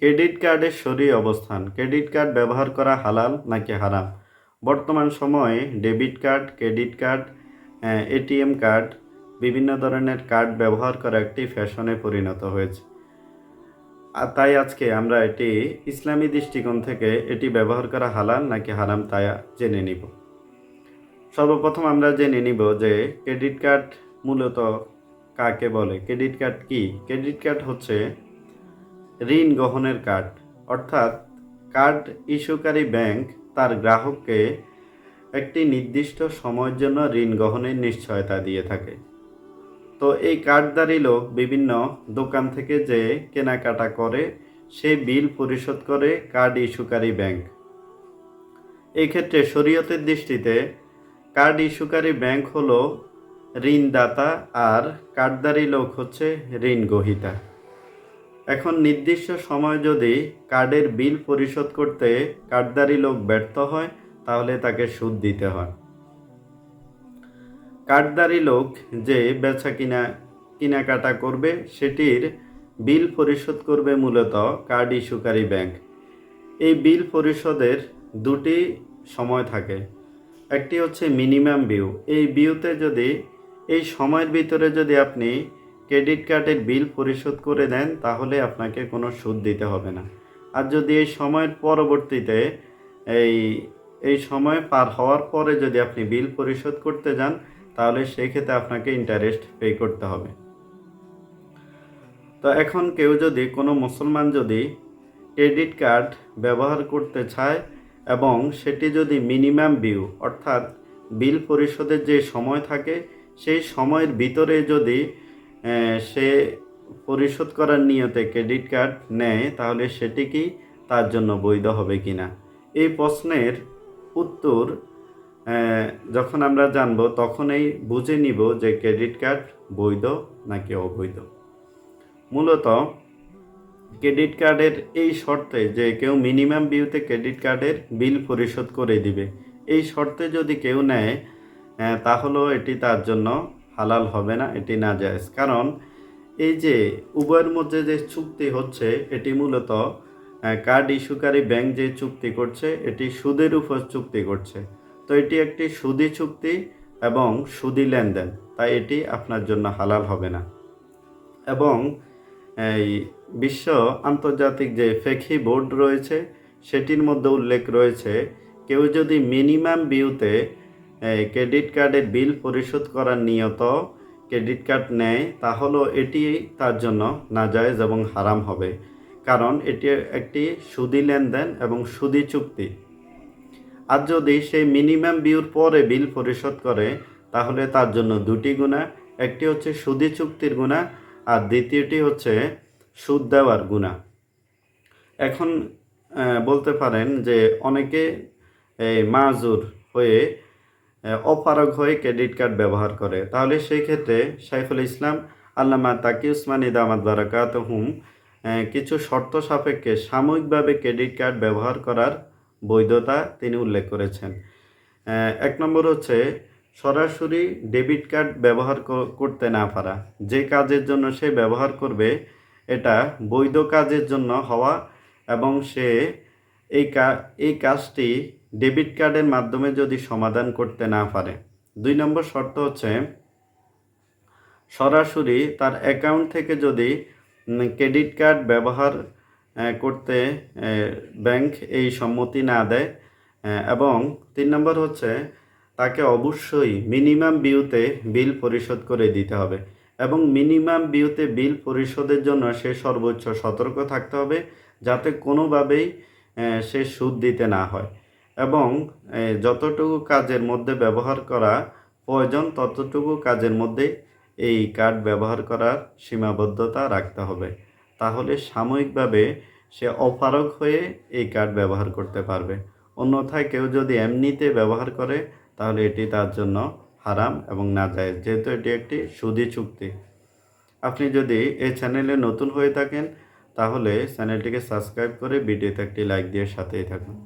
Credit কার্ডের শরঈ অবস্থান। Credit card ব্যবহার করা হালাল নাকি হারাম? বর্তমান সময়ে debit card, credit card, ATM card, বিভিন্ন ধরনের কার্ড ব্যবহার করা একটি ফ্যাশনে পরিণত হয়েছে। আর তাই আজকে আমরা এটি ইসলামী দৃষ্টিকোণ থেকে এটি ব্যবহার করা হালাল নাকি হারাম তা জেনে নিব। সর্বপ্রথম আমরা জেনে নিব যে ক্রেডিট কার্ড মূলত কাকে বলে। ক্রেডিট কার্ড কি? ক্রেডিট কার্ড হচ্ছে ঋণ গ্রহণের কার্ড, অর্থাৎ কার্ড ইস্যুকারী ব্যাংক তার গ্রাহককে একটি নির্দিষ্ট সময়ের জন্য ঋণ গ্রহণের নিশ্চয়তা দিয়ে থাকে। তো এই কার্ডধারী লোক বিভিন্ন দোকান থেকে যে কেনাকাটা করে সেই বিল পরিশোধ করে কার্ড ইস্যুকারী ব্যাংক। এই ক্ষেত্রে শরীয়তের দৃষ্টিতে কার্ড ইস্যুকারী ব্যাংক হলো ঋণদাতা আর কার্ডধারী লোক হচ্ছে ঋণ গ্রহীতা। এখন নির্দিষ্ট সময় যদি কার্ডের বিল পরিশোধ করতে কার্ডধারী লোক ব্যর্থ হয় তাহলে তাকে সুদ দিতে হয়। কার্ডধারী লোক যে বেচা কেনাকাটা করবে সেটির বিল পরিশোধ করবে মূলত কার্ড ইস্যুকারী ব্যাংক। এই বিল পরিশোধের দুটি সময় থাকে। একটি হচ্ছে মিনিমাম ডিউ। এই ডিউতে যদি এই সময়ের ভিতরে যদি আপনি ক্রেডিট কার্ডের বিল পরিশোধ করে দেন তাহলে আপনাকে কোনো সুদ দিতে হবে না। আর যদি এই সময়ের পরবর্তীতে এই সময় পার হওয়ার পরে যদি আপনি বিল পরিশোধ করতে যান তাহলে সেই ক্ষেত্রে আপনাকে ইন্টারেস্ট পে করতে হবে। তো এখন কেউ যদি কোনো মুসলমান যদি ক্রেডিট কার্ড ব্যবহার করতে চায় এবং সেটি যদি মিনিমাম ডিউ অর্থাৎ বিল পরিশোধের যে সময় থাকে সেই সময়ের ভিতরে যদি সে পরিশোধ করার নিয়তে ক্রেডিট কার্ড নেয় তাহলে সেটি কি তার জন্য বৈধ হবে কি না? এই প্রশ্নের উত্তর যখন আমরা জানব তখনই বুঝে নিব যে ক্রেডিট কার্ড বৈধ নাকি অবৈধ। মূলত ক্রেডিট কার্ডের এই শর্তে যে কেউ মিনিমাম ডিউতে ক্রেডিট কার্ডের বিল পরিশোধ করে দিবে, এই শর্তে যদি কেউ নেয় তাহলেও এটি তার জন্য হালাল হবে না, এটি নাজায়েজ। কারণ এই যে উভয়ের মধ্যে যে চুক্তি হচ্ছে এটি মূলত কার্ড ইস্যুকারী ব্যাংক যে চুক্তি করছে এটি সুদের উপর চুক্তি করছে। তো এটি একটি সুদি চুক্তি এবং সুদি লেনদেন, তাই এটি আপনার জন্য হালাল হবে না। এবং এই বিশ্ব আন্তর্জাতিক যে ফিকহি বোর্ড রয়েছে সেটির মধ্যে উল্লেখ রয়েছে কেউ যদি মিনিমাম ডিউতে ক্রেডিট কার্ডের বিল পরিশোধ করার নিয়ত ক্রেডিট কার্ড নেয় তাহলেও এটি তার জন্য নাজায়েজ এবং হারাম হবে, কারণ এটি একটি সুদি লেনদেন এবং সুদি চুক্তি। আর যদি সেই মিনিমাম ডিউর পরে বিল পরিশোধ করে তাহলে তার জন্য দুটি গুনাহ, একটি হচ্ছে সুদি চুক্তির গুনাহ আর দ্বিতীয়টি হচ্ছে সুদ দেওয়ার গুনাহ। এখন বলতে পারেন যে অনেকে মাজুর হয়ে অপারগ হয়ে ক্রেডিট কার্ড ব্যবহার করে, তাহলে সেই ক্ষেত্রে শাইখুল ইসলাম আল্লামা তাকি উসমানী দামাত বারাকাতুহুম কিছু শর্ত সাপেক্ষে সাময়িকভাবে ক্রেডিট কার্ড ব্যবহার করার বৈধতা তিনি উল্লেখ করেছেন। এক নম্বর হচ্ছে সরাসরি ডেবিট কার্ড ব্যবহার করতে না পারা। যে কাজের জন্য সে ব্যবহার করবে এটা বৈধ কাজের জন্য হওয়া এবং সে এই কাজটি ডেবিট কার্ডের মাধ্যমে যদি সমাধান করতে না পারে। 2 নম্বর শর্ত হচ্ছে সরাসরি তার অ্যাকাউন্ট থেকে যদি ক্রেডিট কার্ড ব্যবহার করতে ব্যাংক এই সম্মতি না দেয়। এবং 3 নম্বর হচ্ছে তাকে অবশ্যই মিনিমাম ডিউতে বিল পরিশোধ করে দিতে হবে এবং মিনিমাম ডিউতে বিল পরিশোধের জন্য সে সর্বোচ্চ সতর্ক থাকতে হবে যাতে কোনোভাবেই সে সুদ দিতে না হয় এবং যতটুকু কাজের মধ্যে ব্যবহার করা প্রয়োজন ততটুকু কাজের মধ্যে এই কার্ড ব্যবহার করার সীমাবদ্ধতা রাখতে হবে। তাহলে সাময়িকভাবে সে অপারগ হয়ে এই কার্ড ব্যবহার করতে পারবে। অন্যথায় কেউ যদি এমনিতে ব্যবহার করে তাহলে এটি তার জন্য হারাম এবং নাজায়েজ, যেহেতু এটি একটি সুদি চুক্তি। আপনি যদি এই চ্যানেলে নতুন হয়ে থাকেন তাহলে চ্যানেলটিকে সাবস্ক্রাইব করে ভিডিওতে একটি লাইক দিয়ে সাথেই থাকুন।